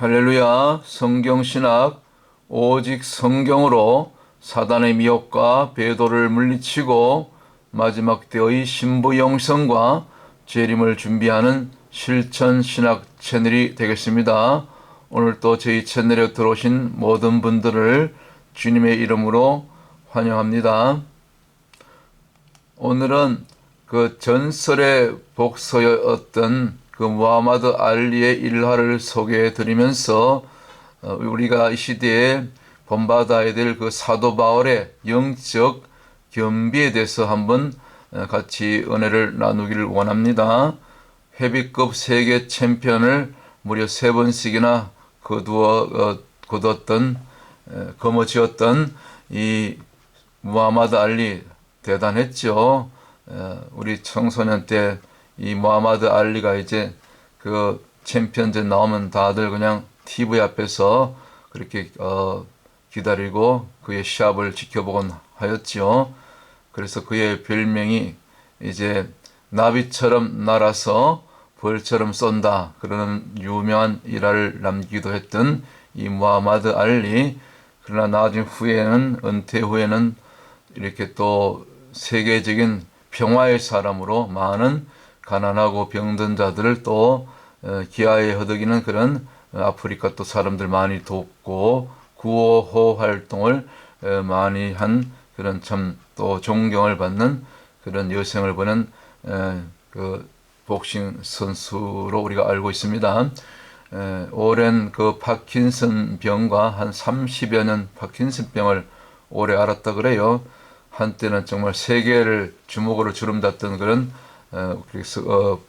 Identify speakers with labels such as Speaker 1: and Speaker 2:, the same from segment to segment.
Speaker 1: 할렐루야. 성경신학 오직 성경으로 사단의 미혹과 배도를 물리치고 마지막 때의 신부 영성과 재림을 준비하는 실천신학 채널이 되겠습니다. 오늘 또 저희 채널에 들어오신 모든 분들을 주님의 이름으로 환영합니다. 오늘은 그 전설의 복서였던 그 무하마드 알리의 일화를 소개해 드리면서 우리가 이 시대에 본받아야 될 그 사도 바울의 영적 겸비에 대해서 한번 같이 은혜를 나누기를 원합니다. 헤비급 세계 챔피언을 무려 3번씩이나 거머쥐었던 이 무하마드 알리 대단했죠. 우리 청소년 때 이 무하마드 알리가 이제 그 챔피언전 나오면 다들 그냥 TV 앞에서 그렇게 기다리고 그의 시합을 지켜보곤 하였죠. 그래서 그의 별명이 이제 나비처럼 날아서 벌처럼 쏜다 그러는 유명한 일화를 남기기도 했던 이 무하마드 알리. 그러나 나중 후에는 은퇴 후에는 이렇게 또 세계적인 평화의 사람으로 많은 가난하고 병든 자들을 또 기아에 허덕이는 그런 아프리카 또 사람들 많이 돕고 구호 활동을 많이 한 그런 참 또 존경을 받는 그런 여성을 보는 그 복싱 선수로 우리가 알고 있습니다. 오랜 그 파킨슨 병과 한 30여 년 파킨슨 병을 오래 앓았다 그래요. 한때는 정말 세계를 주목으로 주름잡던 그런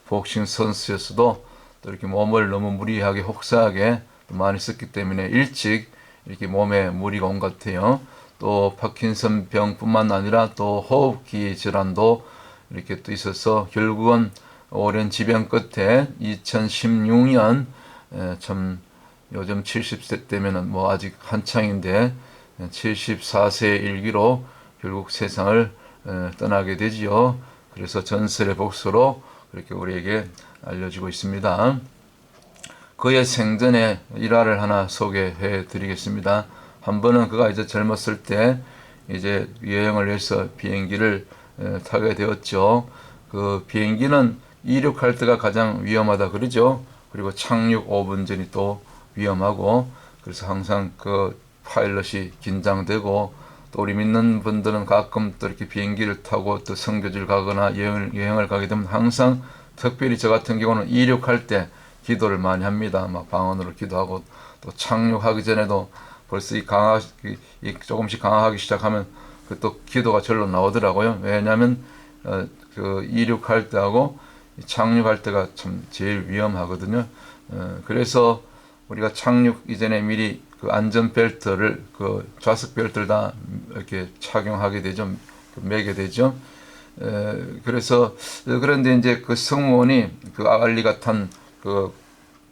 Speaker 1: 복싱 선수였어도 또 이렇게 몸을 너무 무리하게 혹사하게 많이 썼기 때문에 일찍 이렇게 몸에 무리가 온 것 같아요. 또 파킨슨 병뿐만 아니라 또 호흡기 질환도 이렇게 또 있어서 결국은 오랜 지병 끝에 2016년 참 요즘 70세 때면은 뭐 아직 한창인데 74세의 일기로 결국 세상을 떠나게 되지요. 그래서 전설의 복서로 그렇게 우리에게 알려지고 있습니다. 그의 생전의 일화를 하나 소개해 드리겠습니다. 한 번은 그가 이제 젊었을 때 이제 여행을 위해서 비행기를 타게 되었죠. 그 비행기는 이륙할 때가 가장 위험하다 그러죠. 그리고 착륙 5분 전이 또 위험하고, 그래서 항상 그 파일럿이 긴장되고, 또 우리 믿는 분들은 가끔 또 이렇게 비행기를 타고 또 선교지를 가거나 여행을 가게 되면 항상 특별히 저 같은 경우는 이륙할 때 기도를 많이 합니다. 막 방언으로 기도하고, 또 착륙하기 전에도 벌써 조금씩 강화하기 시작하면 그 또 기도가 절로 나오더라고요. 왜냐하면 그 이륙할 때하고 착륙할 때가 참 제일 위험하거든요. 그래서 우리가 착륙 이전에 미리 그 안전벨트를, 그 좌석 벨트를 다 이렇게 착용하게 되죠. 매게 되죠. 그래서, 그런데 이제 그 승무원이, 그 알리가 탄 그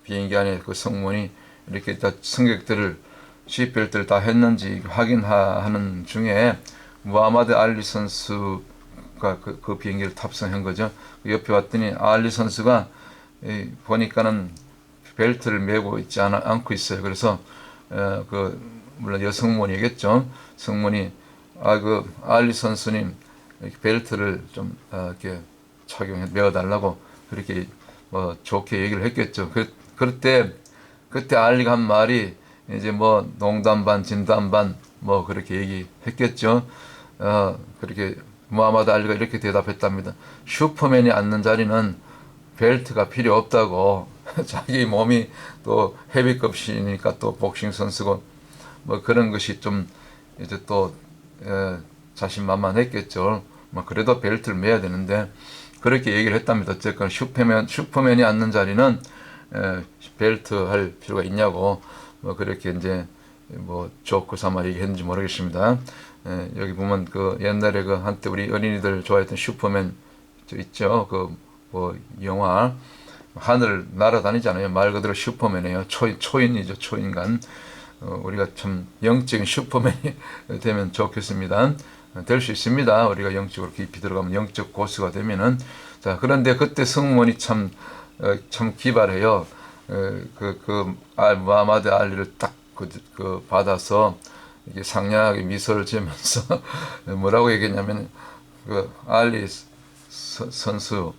Speaker 1: 비행기 안에 그 승무원이 이렇게 다 승객들을 시트벨트를 다 했는지 확인하는 중에 무하마드 알리 선수가 그 비행기를 탑승한 거죠. 그 옆에 왔더니 알리 선수가 보니까는 벨트를 매고 있지 않고 있어요. 그래서 물론 여성문이겠죠. 성문이 그 알리 선수님 이렇게 벨트를 좀 이렇게 착용해 매어달라고 그렇게 뭐 좋게 얘기를 했겠죠. 그때 알리가 한 말이 이제 뭐 농담 반 진담 반 뭐 그렇게 얘기했겠죠. 그렇게 무하마드 알리가 이렇게 대답했답니다. 슈퍼맨이 앉는 자리는 벨트가 필요 없다고. 자기 몸이 또 헤비급이니까 또 복싱 선수고 뭐 그런 것이 좀 이제 또 자신만만했겠죠. 뭐 그래도 벨트를 매야 되는데 그렇게 얘기를 했답니다. 어쨌건 슈퍼맨이 앉는 자리는 벨트 할 필요가 있냐고 뭐 그렇게 이제 뭐 조크 삼아 얘기했는지 모르겠습니다. 여기 보면 그 옛날에 그 한때 우리 어린이들 좋아했던 슈퍼맨 있죠. 그 뭐 영화 하늘 날아다니잖아요. 말 그대로 슈퍼맨이에요. 초인이죠. 초인간. 우리가 참 영적인 슈퍼맨이 되면 좋겠습니다. 될 수 있습니다. 우리가 영적으로 깊이 들어가면 영적 고수가 되면은. 자, 그런데 그때 승무원이 참 기발해요. 무하마드 알리를 딱 받아서 이게 상냥하게 미소를 지으면서 뭐라고 얘기했냐면 그 알리 선수님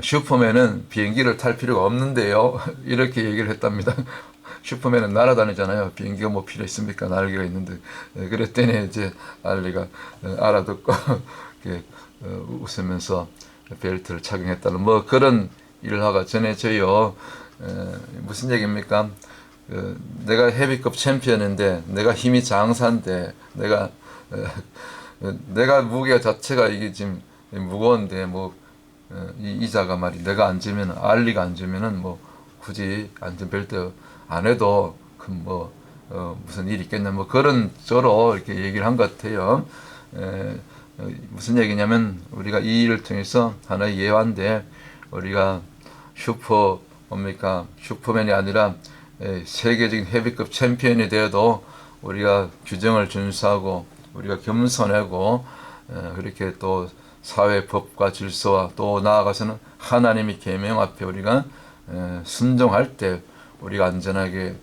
Speaker 1: 슈퍼맨은 비행기를 탈 필요가 없는데요. 이렇게 얘기를 했답니다. 슈퍼맨은 날아다니잖아요. 비행기가 뭐 필요 있습니까? 날개가 있는데. 그랬더니 이제 알리가 알아듣고 이렇게 웃으면서 벨트를 착용했다는 뭐 그런 일화가 전해져요. 무슨 얘기입니까? 내가 헤비급 챔피언인데 내가 힘이 장사인데 내가 무게 자체가 이게 지금 무거운데 뭐 이자가 말이 내가 앉으면 알리가 앉으면은 뭐 굳이 안전벨트 안 해도 뭐 무슨 일이 있겠냐 뭐 그런 저로 이렇게 얘기를 한 것 같아요. 무슨 얘기냐면 우리가 이 일을 통해서 하나의 예화인데 우리가 슈퍼맨이 아니라 세계적인 헤비급 챔피언이 되어도 우리가 규정을 준수하고 우리가 겸손하고 그렇게 또 사회 법과 질서와 또 나아가서는 하나님의 계명 앞에 우리가 순종할 때 우리가 안전하게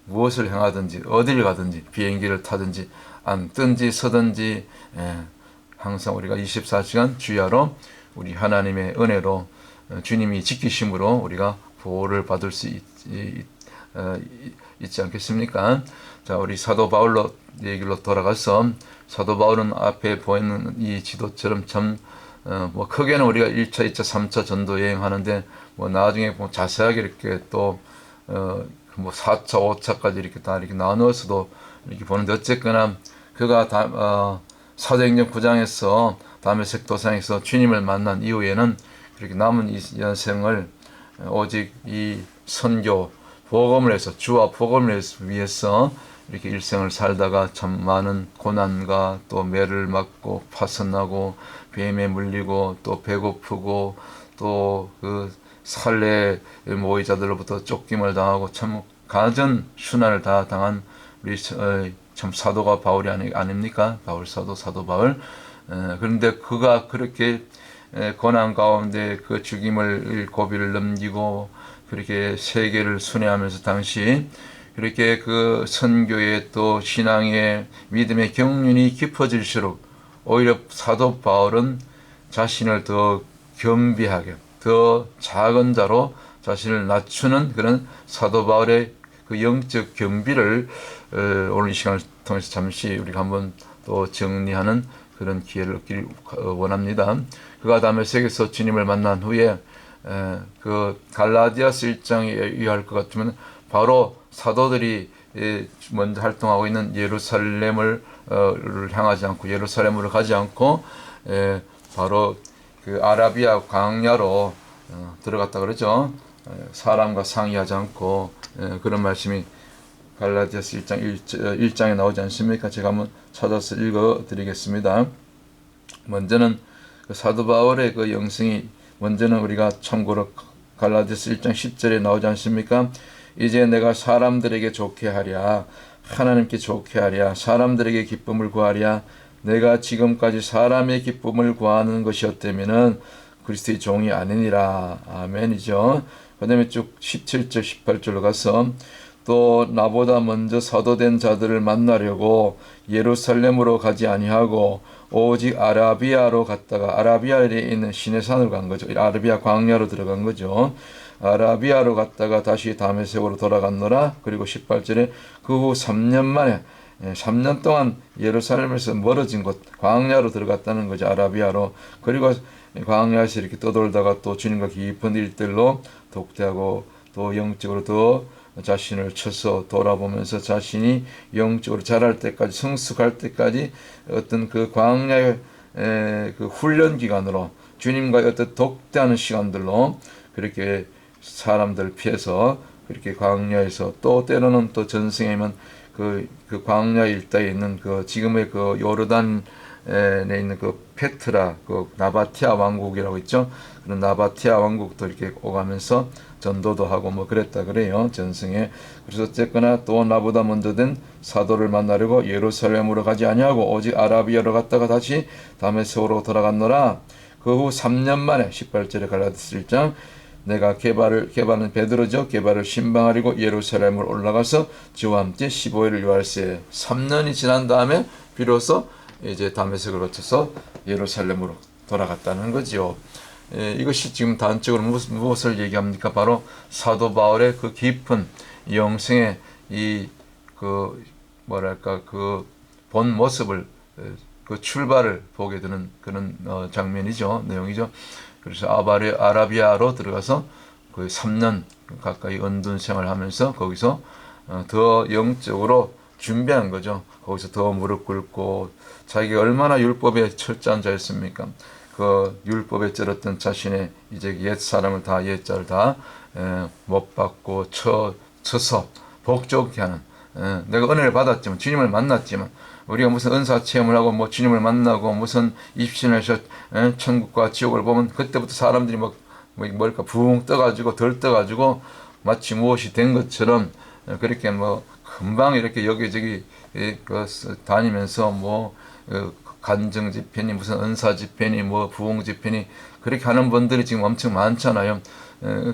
Speaker 1: 무엇을 행하든지 어디를 가든지 비행기를 타든지 앉든지 서든지 항상 우리가 24시간 주야로 우리 하나님의 은혜로 주님이 지키심으로 우리가 보호를 받을 수 있지 않겠습니까? 자, 우리 사도 바울로 얘기로 돌아가서 사도 바울은 앞에 보이는 이 지도처럼 참 뭐 크게는 우리가 1차, 2차, 3차 전도 여행하는데 뭐 나중에 뭐 자세하게 이렇게 또 뭐 4차, 5차까지 이렇게 다 이렇게 나누어서도 이렇게 보는데 어쨌거나 그가 사도행전 9장에서 다메섹 도상에서 주님을 만난 이후에는 그렇게 남은 이 인생을 오직 이 선교 복음을 해서 주와 복음을 위해서 이렇게 일생을 살다가 참 많은 고난과 또 매를 맞고 파선나고 뱀에 물리고 또 배고프고 또 그 살레 모의자들로부터 쫓김을 당하고 참 가전 순환을 다 당한 우리 참 사도가 바울이 아닙니까? 바울 사도 바울. 그런데 그가 그렇게 고난 가운데 그 죽임을 고비를 넘기고 그렇게 세계를 순회하면서 당시 그렇게 그 선교의 또 신앙의 믿음의 경륜이 깊어질수록 오히려 사도 바울은 자신을 더 겸비하게 더 작은 자로 자신을 낮추는 그런 사도 바울의 그 영적 겸비를 오늘 이 시간을 통해서 잠시 우리가 한번 또 정리하는 그런 기회를 얻기를 원합니다. 그가 다메섹에서 주님을 만난 후에 그 갈라디아서 1장에 의할 것 같으면 바로 사도들이 먼저 활동하고 있는 예루살렘을 향하지 않고 예루살렘으로 가지 않고 바로 그 아라비아 광야로 들어갔다 그러죠. 사람과 상의하지 않고 그런 말씀이 갈라디아서 1장에 나오지 않습니까? 제가 한번 찾아서 읽어드리겠습니다. 먼저는 그 사도 바울의 그 영성이 먼저는 우리가 참고로 갈라디아서 1장 10절에 나오지 않습니까? 이제 내가 사람들에게 좋게 하랴 하나님께 좋게 하랴 사람들에게 기쁨을 구하랴 내가 지금까지 사람의 기쁨을 구하는 것이었다면은 그리스도의 종이 아니니라. 아멘이죠. 그 다음에 쭉 17절 18절로 가서 또 나보다 먼저 사도된 자들을 만나려고 예루살렘으로 가지 아니하고 오직 아라비아로 갔다가 아라비아에 있는 시내산으로 간 거죠. 아라비아 광야로 들어간 거죠. 아라비아로 갔다가 다시 다메섹으로 돌아갔노라. 그리고 18절에 그 후 3년 만에 3년 동안 예루살렘에서 멀어진 곳 광야로 들어갔다는 거죠. 아라비아로. 그리고 광야에서 이렇게 떠돌다가 또 주님과 깊은 일들로 독대하고 또 영적으로 더 자신을 쳐서 돌아보면서 자신이 영적으로 자랄 때까지 성숙할 때까지 어떤 그 광야의 그 훈련 기간으로 주님과의 어떤 독대하는 시간들로 그렇게 사람들 피해서 그렇게 광야에서 또 때로는 또 전승에면 그 광야 일대에 있는 그 지금의 그 요르단에 있는 그 페트라 그 나바티아 왕국이라고 있죠. 그런 나바티아 왕국도 이렇게 오가면서 전도도 하고 뭐 그랬다 그래요. 전승에. 그래서 어쨌거나 또 나보다 먼저 된 사도를 만나려고 예루살렘으로 가지 아니하고 오직 아라비아로 갔다가 다시 다메섹으로 돌아갔노라. 그 후 3년 만에 18절에 갈라디아서 1장 내가 게바는 베드로죠. 게바를 신방하려고 예루살렘을 올라가서 저와 함께 15일을 유할세. 3년이 지난 다음에 비로소 이제 다메섹을 거쳐서 예루살렘으로 돌아갔다는 거죠. 이것이 지금 단적으로 무엇을 얘기합니까? 바로 사도 바울의 그 깊은 영성의 그 본 모습을, 그 출발을 보게 되는 그런 장면이죠. 내용이죠. 그래서 아라비아로 들어가서 거의 3년 가까이 은둔 생활하면서 거기서 더 영적으로 준비한 거죠. 거기서 더 무릎 꿇고, 자기가 얼마나 율법에 철저한 자였습니까? 그 율법에 쩔었던 자신의 이제 옛 사람을 다, 옛자를 다 못 받고 쳐서 복종케 하는, 내가 은혜를 받았지만, 주님을 만났지만, 우리가 무슨 은사 체험을 하고 뭐 주님을 만나고 무슨 입신해서 천국과 지옥을 보면 그때부터 사람들이 뭘까 붕 떠가지고 덜 떠가지고 마치 무엇이 된 것처럼 그렇게 뭐 금방 이렇게 여기저기 다니면서 뭐 간증 집회니 무슨 은사 집회니 뭐 부흥 집회니 그렇게 하는 분들이 지금 엄청 많잖아요.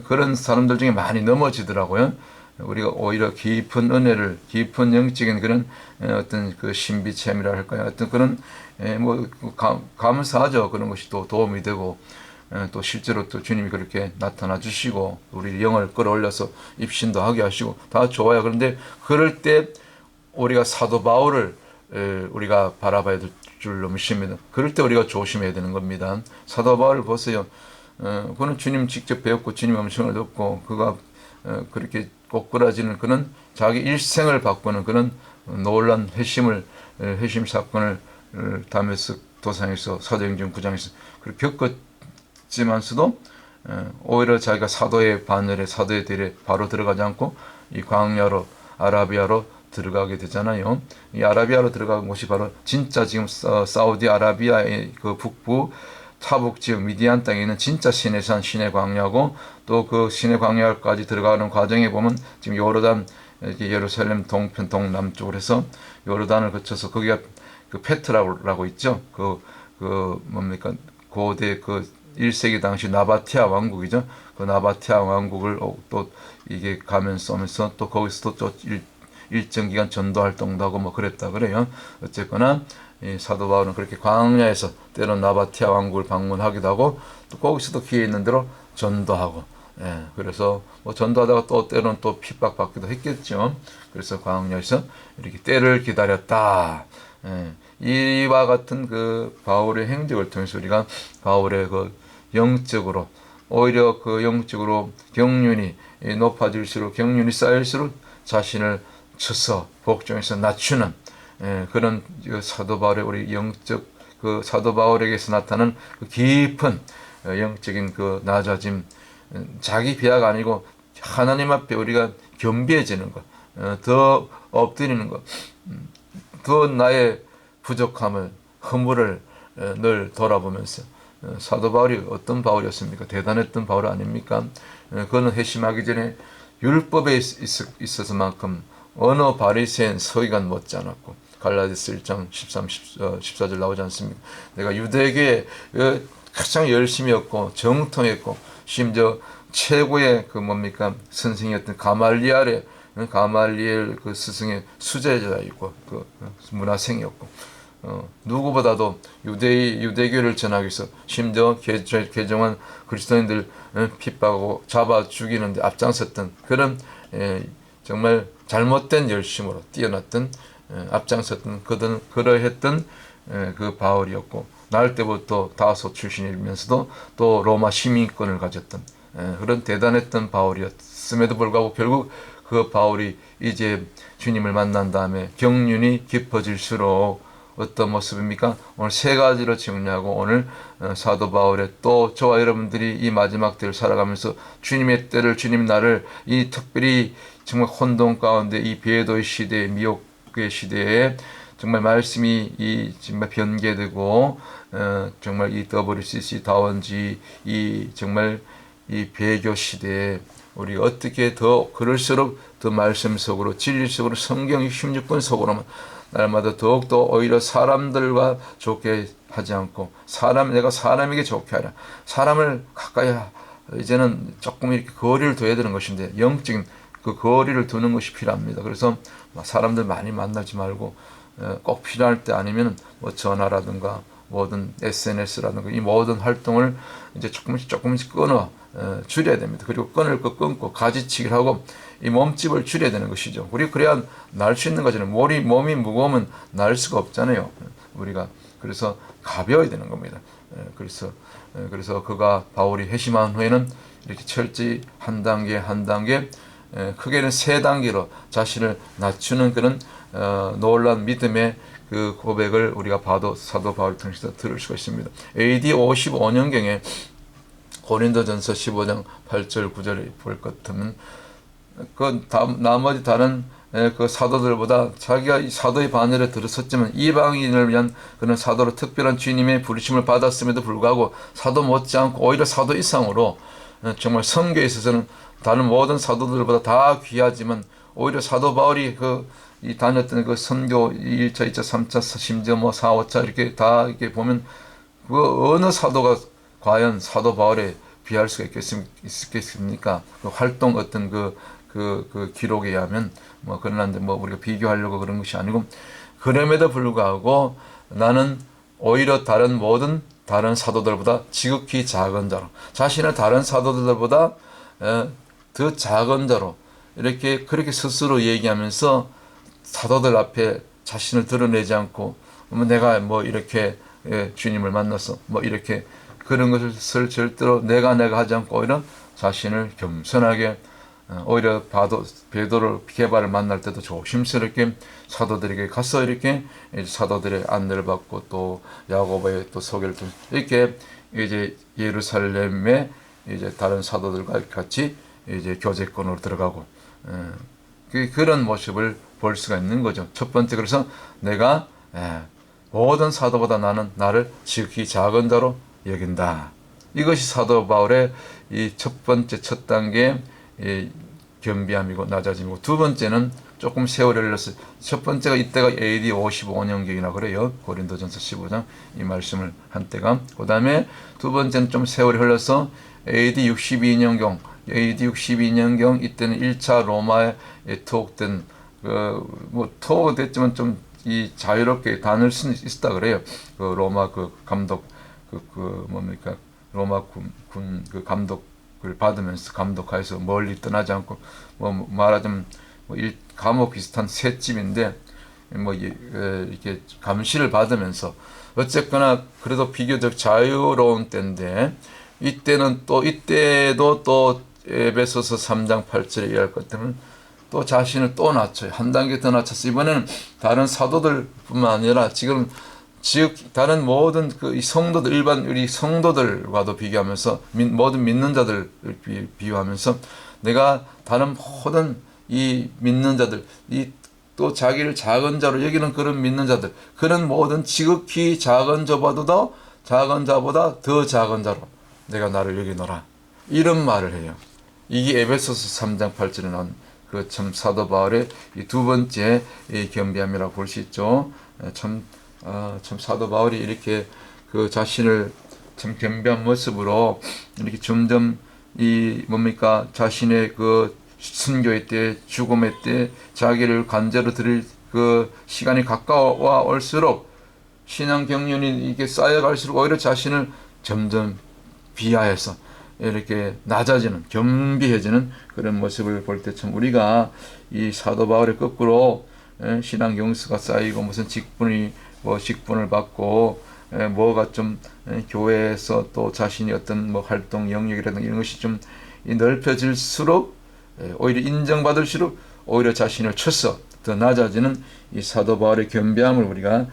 Speaker 1: 그런 사람들 중에 많이 넘어지더라고요. 우리가 오히려 깊은 은혜를, 깊은 영적인 그런 어떤 그 신비 체험이라 할까요? 어떤 그런 뭐 감사하죠. 그런 것이 또 도움이 되고, 또 실제로 또 주님이 그렇게 나타나 주시고 우리 영을 끌어올려서 입신도 하게 하시고 다 좋아요. 그런데 그럴 때 우리가 사도 바울을 우리가 바라봐야 될 줄로 믿습니다. 그럴 때 우리가 조심해야 되는 겁니다. 사도 바울을 보세요. 그는 주님 직접 배웠고 주님 음성을 듣고 그가 그렇게 꼬꾸라지는 그런 자기 일생을 바꾸는 그런 놀란 회심 사건을 다메섹 도상에서 사도행전 9장에서 그렇게 겪었지만서도 오히려 자기가 사도의 반열에, 사도의 대열에 바로 들어가지 않고 이 광야로, 아라비아로 들어가게 되잖아요. 이 아라비아로 들어간 곳이 바로 진짜 지금 사우디아라비아의 그 북부 타북 지역 미디안 땅에 있는 진짜 시내산 시내 광야고, 또 그 시내 광야까지 들어가는 과정에 보면 지금 요르단, 예루살렘 동편 동남쪽으로 해서 요르단을 거쳐서 거기가 그 페트라고 있죠. 뭡니까 고대 그 1세기 당시 나바티아 왕국이죠. 그 나바티아 왕국을 또 이게 가면서 오면서 또 거기서 또 일정 기간 전도 활동도 하고 뭐 그랬다 그래요. 어쨌거나 이 사도 바울은 그렇게 광야에서 때론 나바티아 왕국을 방문하기도 하고 또 거기서도 기회 있는 대로 전도하고, 그래서 뭐 전도하다가 또 때론 또 핍박받기도 했겠죠. 그래서 광야에서 이렇게 때를 기다렸다. 이와 같은 그 바울의 행적을 통해서 우리가 바울의 그 영적으로, 오히려 그 영적으로 경륜이 높아질수록, 경륜이 쌓일수록 자신을 쳐서 복종해서 낮추는 그런 사도 바울의 우리 영적, 그 사도 바울에게서 나타나는 그 깊은 영적인 그 낮아짐, 자기 비하가 아니고 하나님 앞에 우리가 겸비해지는 것, 더 엎드리는 것, 더 나의 부족함을, 허물을 늘 돌아보면서, 사도 바울이 어떤 바울이었습니까? 대단했던 바울 아닙니까? 그는 회심하기 전에 율법에 있어서만큼 어느 바리새인 서기관 못지 않았고, 갈라디아서 1장 13, 14절 나오지 않습니까? 내가 유대교에 가장 열심히였고 정통했고 심지어 최고의 그 선생이었던 가말리엘 그 스승의 수제자이고 그 문화생이었고, 누구보다도 유대교를 전하기 위해서 심지어 개종한 그리스도인들 핍박하고 잡아 죽이는데 앞장섰던 그런 정말 잘못된 열심으로 뛰어났던, 앞장섰던 그러했던 그 바울이었고, 나을 때부터 다소 출신이면서도 또 로마 시민권을 가졌던 그런 대단했던 바울이었음에도 불구하고 결국 그 바울이 이제 주님을 만난 다음에 경륜이 깊어질수록 어떤 모습입니까? 오늘 세 가지로 정리하고, 오늘 사도 바울의, 또 저와 여러분들이 이 마지막 때를 살아가면서 주님의 때를, 주님 나를 이 특별히 정말 혼돈 가운데 이 배도의 시대에, 미혹의 시대에 정말 말씀이 정말 변개되고 정말 이 WCC 다원지 이 정말 이 배교 시대에 우리가 어떻게 더 그럴수록 더 말씀 속으로, 진리 속으로, 성경 66권 속으로만 날마다 더욱더 오히려 사람들과 좋게 하지 않고 내가 사람에게 좋게 하라, 사람을 가까이 이제는 조금 이렇게 거리를 둬야 되는 것인데 영적인 그 거리를 두는 것이 필요합니다. 그래서 사람들 많이 만나지 말고 꼭 필요할 때 아니면 뭐 전화라든가 모든 SNS라든가 이 모든 활동을 이제 조금씩 끊어 줄여야 됩니다. 그리고 끊을 거 끊고 가지치기를 하고 이 몸집을 줄여야 되는 것이죠. 우리 그래야 날 수 있는 거잖아요. 몸이 무거우면 날 수가 없잖아요. 우리가 그래서 가벼워야 되는 겁니다. 그래서 그가 바울이 회심한 후에는 이렇게 철저히 한 단계 한 단계 크게는 세 단계로 자신을 낮추는 그런 놀라운 믿음의 그 고백을 우리가 봐도 사도 바울을 통해서 들을 수가 있습니다. AD 55년경에 고린도전서 15장 8절 9절을 볼 것 같으면 나머지 다른 그 사도들보다 자기가 이 사도의 반열에 들어섰지만 이방인을 위한 그런 사도로 특별한 주님의 부르심을 받았음에도 불구하고 사도 못지않고 오히려 사도 이상으로 정말 선교에 있어서는 다른 모든 사도들보다 다 귀하지만 오히려 사도 바울이 이 다녔던 그 선교 1차, 2차, 3차, 심지어 뭐 4, 5차 이렇게 다 이렇게 보면 그 어느 사도가 과연 사도 바울에 비할 수가 있겠습니까? 그 활동 어떤 그 기록에 의하면 뭐 그런데 뭐 우리가 비교하려고 그런 것이 아니고 그럼에도 불구하고 나는 오히려 모든 다른 사도들보다 지극히 작은 자로 자신을 다른 사도들보다 더 작은 자로 그렇게 스스로 얘기하면서 사도들 앞에 자신을 드러내지 않고 내가 뭐 이렇게 주님을 만나서 뭐 이렇게 그런 것을 절대로 내가 하지 않고 오히려 자신을 겸손하게 오히려 베드로 게바를 만날 때도 조심스럽게 사도들에게 가서 이렇게 사도들의 안내를 받고 또 야고보의 또 소개를 또 이렇게 이제 예루살렘에 이제 다른 사도들과 같이 이제 교제권으로 들어가고 그런 모습을 볼 수가 있는 거죠. 첫 번째 그래서 내가 모든 사도보다 나는 나를 지극히 작은 자로 여긴다. 이것이 사도 바울의 이 첫 단계 겸비함이고 낮아짐이고 두 번째는 조금 세월이 흘렀어요. 첫 번째가 이때가 AD 55년경이나 그래요. 고린도전서 15장 이 말씀을 한 때가. 그 다음에 두 번째는 좀 세월이 흘러서 AD 62년경 이때는 1차 로마에 투옥된 뭐 투옥 됐지만 좀 이 자유롭게 다닐 수 있었다 그래요. 그 로마 그 감독 뭡니까 로마 군 그 감독을 받으면서 감독하에서 멀리 떠나지 않고 뭐 말하자면 뭐 감옥 비슷한 셋집인데 뭐 이렇게 감시를 받으면서 어쨌거나 그래도 비교적 자유로운 때인데 이때도 또 에베소서 3장 8절에 이해할 것 때문에 또 자신을 또 낮춰요. 한 단계 더 낮췄어. 이번에는 다른 사도들뿐만 아니라 지금 다른 모든 이 성도들 일반 우리 성도들과도 비교하면서 모든 믿는 자들을 비유하면서 내가 다른 모든 이 믿는 자들 또 자기를 작은 자로 여기는 그런 믿는 자들 그런 모든 지극히 작은 자보다 더 작은 자로 내가 나를 여기노라 이런 말을 해요. 이게 에베소서 3장 8절에 나온 그 참 사도 바울의 이 두 번째 겸비함이라고 볼 수 있죠. 참 사도 바울이 이렇게 그 자신을 참 겸비한 모습으로 이렇게 점점 자신의 그 순교의 때, 죽음의 때 자기를 관제로 드릴 그 시간이 가까워 올수록 신앙 경륜이 이게 쌓여갈수록 오히려 자신을 점점 비하해서 이렇게 낮아지는 겸비해지는 그런 모습을 볼 때 참 우리가 이 사도 바울의 거꾸로 신앙 경수가 쌓이고 무슨 직분을 받고 뭐가 좀 교회에서 또 자신이 어떤 뭐 활동 영역이라든가 이런 것이 좀 넓혀질수록 오히려 인정받을수록 오히려 자신을 쳐서 더 낮아지는 이 사도 바울의 겸비함을 우리가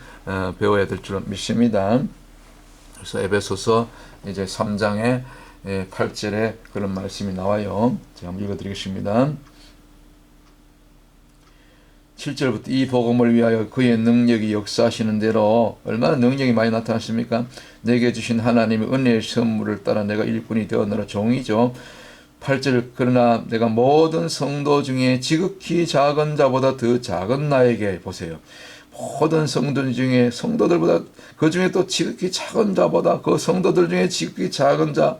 Speaker 1: 배워야 될 줄 믿습니다. 그래서 에베소서 이제 3장의 8절에 그런 말씀이 나와요. 제가 한번 읽어드리겠습니다. 7절부터 이 복음을 위하여 그의 능력이 역사하시는 대로 얼마나 능력이 많이 나타났습니까? 내게 주신 하나님의 은혜의 선물을 따라 내가 일꾼이 되었노라. 종이죠. 8절 그러나 내가 모든 성도 중에 지극히 작은 자보다 더 작은 나에게 보세요. 모든 성도들 중에 성도들보다 그 중에 또 지극히 작은 자보다 그 성도들 중에 지극히 작은 자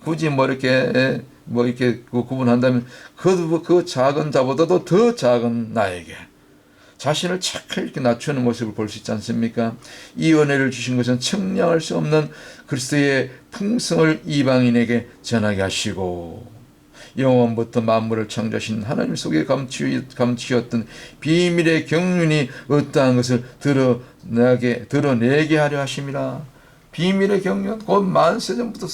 Speaker 1: 굳이 뭐 이렇게 구분한다면 그 작은 자보다도 더 작은 나에게 자신을 착하게 이렇게 낮추는 모습을 볼 수 있지 않습니까? 이 은혜를 주신 것은 측량할 수 없는 그리스도의 풍성을 이방인에게 전하게 하시고 영원부터 만물을 창조하신 하나님 속에 감추었던 비밀의 경륜이 어떠한 것을 드러내게 하려 하심이라. 비밀의 경륜, 곧 만세전부터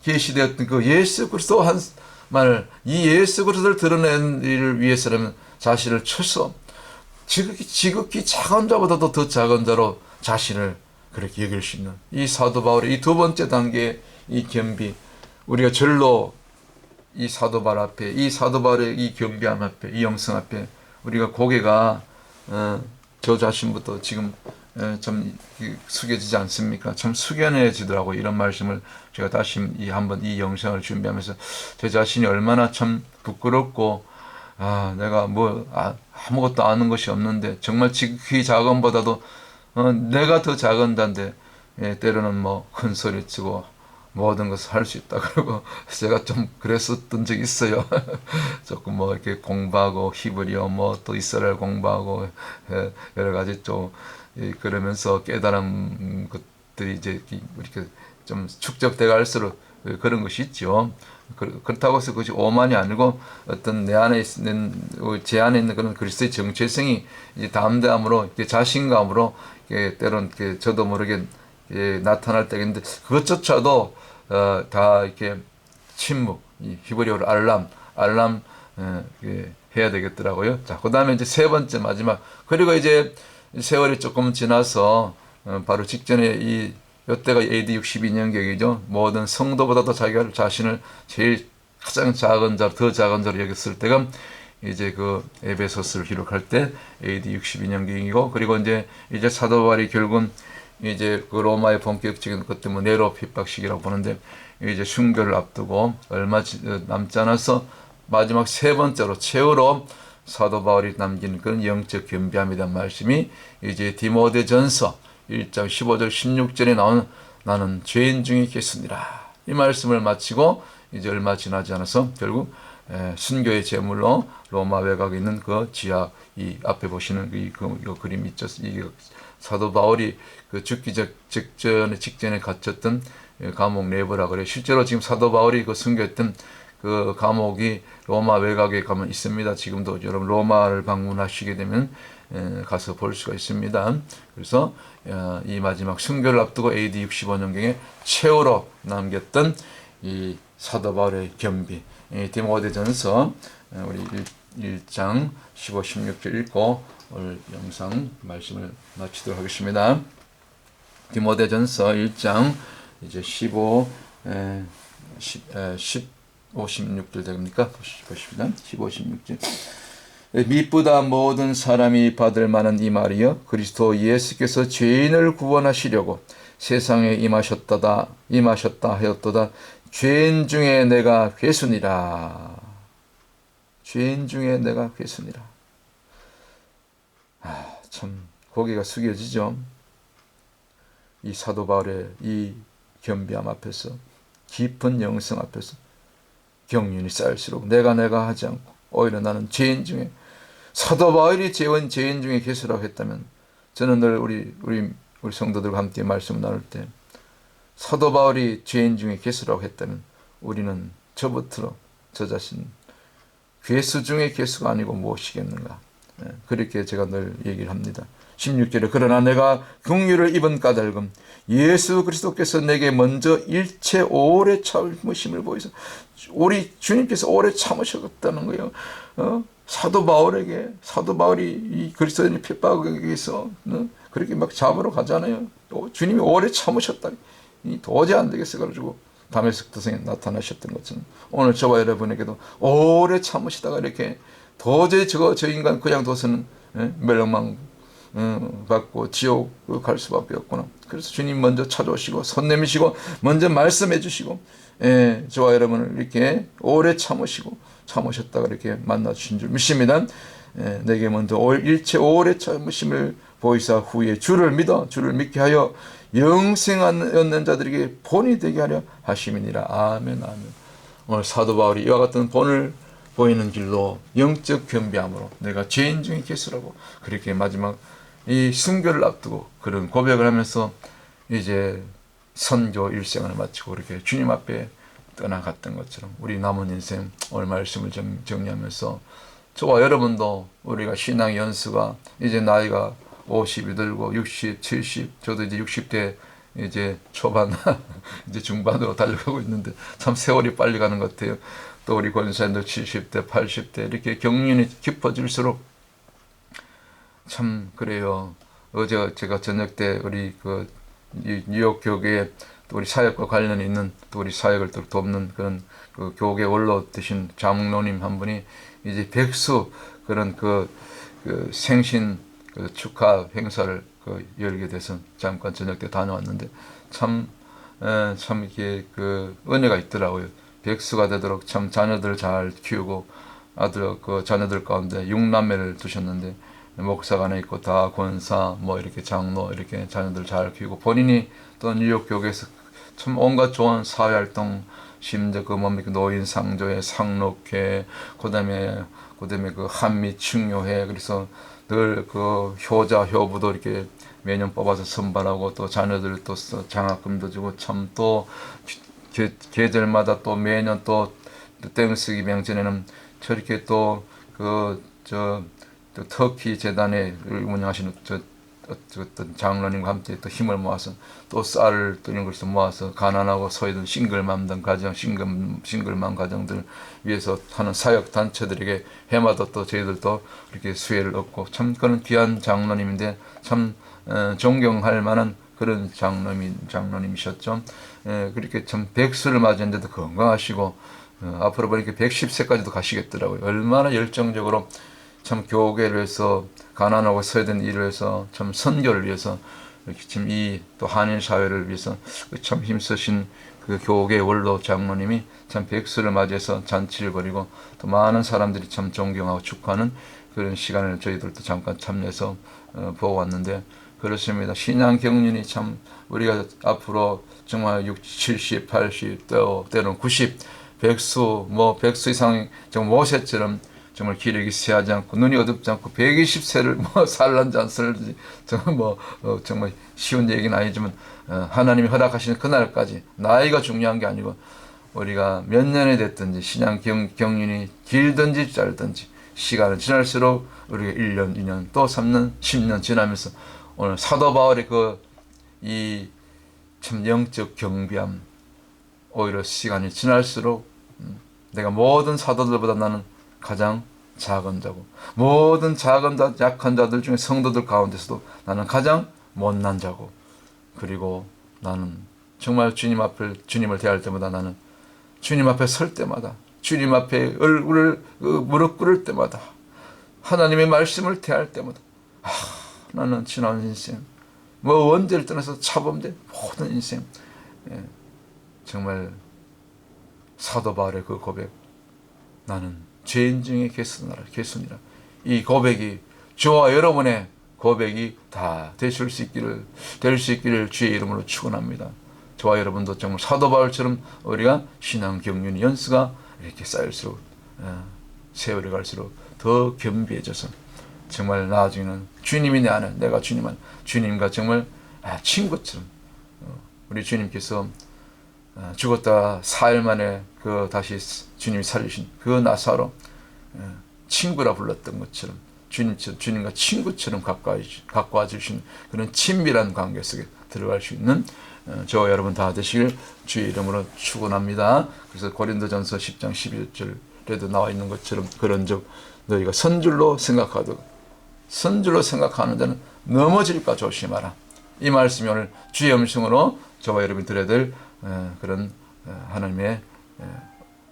Speaker 1: 계시되었던 그 예수 그리스도 이 예수 그리스도를 드러낸 일을 위해서라면 자신을 쳐서 지극히 작은 자보다도 더 작은 자로 자신을 그렇게 여길 수 있는 이 사도 바울의 이 두 번째 단계의 이 겸비, 우리가 절로 이 사도 바울 앞에, 이 사도 바울의 이 겸비함 앞에, 이 영성 앞에 우리가 고개가 저 자신부터 지금 좀 숙여지지 않습니까? 참 숙연해지더라고. 이런 말씀을 제가 다시 한번 이 영상을 준비하면서 제 자신이 얼마나 참 부끄럽고 내가 아무것도 아는 것이 없는데 정말 지극히 작은보다도 내가 더 작은 자인데 때로는 뭐 큰 소리 치고 모든 것을 할 수 있다 그러고 제가 좀 그랬었던 적이 있어요. 조금 뭐 이렇게 공부하고 히브리어 뭐 또 이스라엘 공부하고 여러 가지 또 그러면서 깨달은 것들이 이제 이렇게 좀 축적돼 갈수록 그런 것이 있죠. 그렇다고 해서 그것이 오만이 아니고 어떤 제 안에 있는 그런 그리스도의 정체성이 이제 담대함으로 자신감으로 때론 저도 모르게 나타날 때가 있는데 그것조차도 다 이렇게 침묵, 히브리어로 알람 해야 되겠더라고요. 자, 그 다음에 이제 세 번째 마지막, 그리고 이제 세월이 조금 지나서 바로 직전에 이때가 AD 62년경이죠. 모든 성도보다도 자신을 제일 가장 작은 자, 더 작은 자로 여겼을 때가 이제 그 에베소스를 기록할 때 AD 62년경이고, 그리고 이제 사도 바울이 결국은 이제 그 로마의 본격적인 것 때문에 네로 핍박 시기라고 보는데 이제 순교를 앞두고 얼마 남지 않아서 마지막 세 번째로 최후로 사도 바울이 남긴 그런 영적 겸비함에 대한 말씀이 이제 디모데전서 1장 15절 16절에 나오는 나는 죄인 중에 계수니라. 이 말씀을 마치고 이제 얼마 지나지 않아서 결국 순교의 제물로 로마 외곽에 있는 그 지하, 이 앞에 보시는 이 그림 있죠. 이 사도 바울이 그 죽기 직전에 갇혔던 감옥 내부라 그래요. 실제로 지금 사도 바울이 그 순교했던 그 감옥이 로마 외곽에 가면 있습니다. 지금도 여러분 로마를 방문하시게 되면 가서 볼 수가 있습니다. 그래서 이 마지막 순교를 앞두고 AD 65년경에 최후로 남겼던 이 사도 바울의 겸비, 디모데전서 우리 1장 15, 16절 읽고 오늘 영상 말씀을 마치도록 하겠습니다. 디모데전서 1장 이제 15, 16절 됩니까? 보십니다. 15, 16절. 미쁘다 모든 사람이 받을 만한 이 말이여 그리스도 예수께서 죄인을 구원하시려고 세상에 임하셨다 하였도다. 죄인 중에 내가 괴순이라. 죄인 중에 내가 괴순이라. 참 고개가 숙여지죠. 이 사도 바울의 이 겸비함 앞에서, 깊은 영성 앞에서 경륜이 쌓일수록 내가 하지 않고 오히려 나는 죄인 중에, 사도 바울이 죄인 중에 괴수라고 했다면 저는 늘 우리 성도들과 함께 말씀을 나눌 때 사도 바울이 죄인 중에 괴수라고 했다면 우리는 저부터 저 자신 괴수 중에 괴수가 아니고 무엇이겠는가. 그렇게 제가 늘 얘기를 합니다. 16절에 그러나 내가 긍휼을 입은 까닭은 예수 그리스도께서 내게 먼저 일체 오래 참으심을 보이사, 우리 주님께서 오래 참으셨다는 거예요. 사도 바울이 이 그리스도인의 핍박에 의해서 그렇게 막 잡으러 가잖아요. 주님이 오래 참으셨다. 도저히 안 되겠어 가지고 다메섹 도성에 나타나셨던 것처럼 오늘 저와 여러분에게도 오래 참으시다가 이렇게 도저히 저 인간 그냥 둬서는 멸망 받고 지옥 갈 수밖에 없구나. 그래서 주님 먼저 찾아오시고 손 내미시고 먼저 말씀해 주시고 저와 여러분을 이렇게 오래 참으셨다가 이렇게 만나 주신 줄 믿습니다. 내게 먼저 일체 오래 참으심을 보이사 후에 주를 믿게 하여 영생하는 자들에게 본이 되게 하려 하심이니라. 아멘, 아멘. 오늘 사도 바울이 이와 같은 본을 보이는 길로 영적 겸비함으로 내가 죄인 중에 개수라고 그렇게 마지막 이 순교를 앞두고 그런 고백을 하면서 이제 선교 일생을 마치고 그렇게 주님 앞에 떠나갔던 것처럼 우리 남은 인생 오늘 말씀을 정리하면서 저와 여러분도 우리가 신앙 연수가 이제 나이가 50이 들고 60, 70, 저도 이제 60대 이제 초반 이제 중반으로 달려가고 있는데 참 세월이 빨리 가는 것 같아요. 또 우리 권사님도 70대, 80대 이렇게 경륜이 깊어질수록 참 그래요. 어제 제가 저녁 때 우리 그 뉴욕 교계에 또 우리 사역과 관련이 있는 또 우리 사역을 또 돕는 그런 그 교계 원로 되신 장로님 한 분이 이제 백수 그런 그 생신 그 축하 행사를 열게 돼서 잠깐 저녁 때 다녀왔는데 참 이게 그 은혜가 있더라고요. 백수가 되도록 참 자녀들 잘 키우고 아들 그 자녀들 가운데 6남매를 두셨는데 목사가 하나 있고 다 권사 뭐 이렇게 장로 이렇게 자녀들 잘 키우고 본인이 또 뉴욕 교계에서 참 온갖 좋은 사회활동 심지어 그 뭡니까 노인 상조회 상록회 그다음에 그 한미 충료회 그래서 늘 그 효자 효부도 이렇게 매년 뽑아서 선발하고 또 자녀들 또 장학금도 주고 참 또 계절마다 또 매년 또 땡스기 명절에는 저렇게 또 또 터키 재단에 운영하시는 어떤 장로님과 함께 또 힘을 모아서 또 쌀을 또 이런 것을 모아서 가난하고 소외된 싱글맘 가정, 싱글맘 가정들 위해서 하는 사역 단체들에게 해마다 또 저희들도 이렇게 수혜를 얻고 참 그런 귀한 장로님인데 참 존경할 만한 그런 장로님이셨죠. 그렇게 참 백수를 맞았는데도 건강하시고 앞으로 보니까 110세까지도 가시겠더라고요. 얼마나 열정적으로 참 교계를 위해서 가난하고 소외된 일을 위해서 참 선교를 위해서 이렇게 지금 이 또 한인 사회를 위해서 참 힘쓰신 그 교계 원로 장로님이 참 백수를 맞이해서 잔치를 벌이고 또 많은 사람들이 참 존경하고 축하하는 그런 시간을 저희들도 잠깐 참여해서 보고 왔는데 그렇습니다. 신앙 경륜이 참 우리가 앞으로 정말 60, 70, 80, 때로는 90 백수 이상 정말 모세처럼 정말 기력이 쇠하지 않고 눈이 어둡지 않고 120세를 살란지 안 살지 정말 정말 쉬운 얘기는 아니지만 하나님이 허락하시는 그날까지 나이가 중요한 게 아니고 우리가 몇 년이 됐든지 신앙 경륜이 길든지 짧든지 시간은 지날수록 우리가 1년, 2년, 또 3년, 10년 지나면서 오늘 사도 바울의 이 참 영적 경비함 오히려 시간이 지날수록 내가 모든 사도들보다 나는 가장 작은 자고 모든 작은 자 약한 자들 중에 성도들 가운데서도 나는 가장 못난 자고 그리고 나는 정말 주님을 대할 때마다 나는 주님 앞에 설 때마다 주님 앞에 얼굴을 무릎 꿇을 때마다 하나님의 말씀을 대할 때마다 나는 지난 인생 원죄를 떠나서 차범된 모든 인생 정말 사도 바울의 그 고백 나는 죄인 중에 개수니라. 이 고백이 저와 여러분의 고백이 다 될 수 있기를 주의 이름으로 축원합니다. 저와 여러분도 정말 사도 바울처럼 우리가 신앙 경륜 연수가 이렇게 쌓일수록 세월이 갈수록 더 겸비해져서 정말 나중에는 주님이 내 안에 내가 주님과 정말 친구처럼 우리 주님께서 죽었다 4일 만에 다시 주님이 살리신 그 나사로 친구라 불렀던 것처럼 주님과 친구처럼 가까워 주신 그런 친밀한 관계 속에 들어갈 수 있는 저와 여러분 다 되시길 주의 이름으로 축원합니다. 그래서 고린도전서 10장 11절에도 나와 있는 것처럼 그런즉 너희가 선줄로 생각하는 자는 넘어질까 조심하라. 이 말씀이 오늘 주의 음성으로 저와 여러분이 들어야 될 그런 하나님의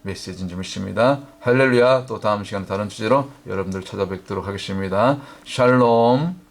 Speaker 1: 메시지인 줄 믿습니다. 할렐루야. 또 다음 시간에 다른 주제로 여러분들 찾아뵙도록 하겠습니다. 샬롬.